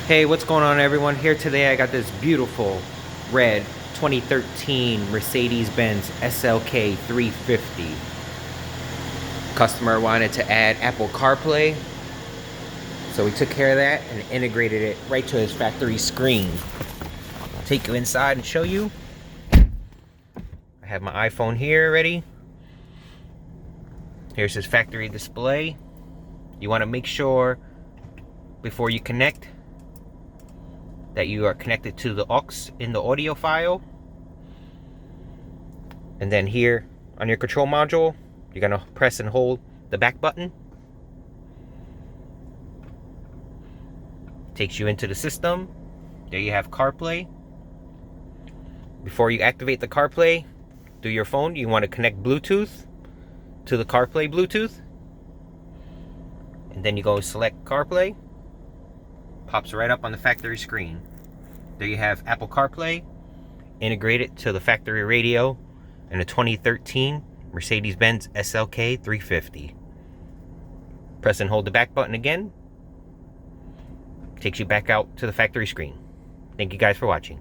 Hey, what's going on, everyone? Here today I got this beautiful red 2013 Mercedes-Benz SLK350. Customer wanted to add Apple Carplay, so we took care of that and integrated it right to his factory screen. I'll take you inside and show you. I have my iPhone here ready. Here's his factory display. You want to make sure before you connect that you are connected to the aux in the audio file. And then here on your control module, you're gonna press and hold the back button. Takes you into the system. There you have CarPlay. Before you activate the CarPlay through your phone, you want to connect Bluetooth to the CarPlay Bluetooth. And then you go select CarPlay. Pops right up on the factory screen. There you have Apple CarPlay integrated to the factory radio in a 2013 Mercedes-Benz SLK350. Press and hold the back button again. Takes you back out to the factory screen. Thank you guys for watching.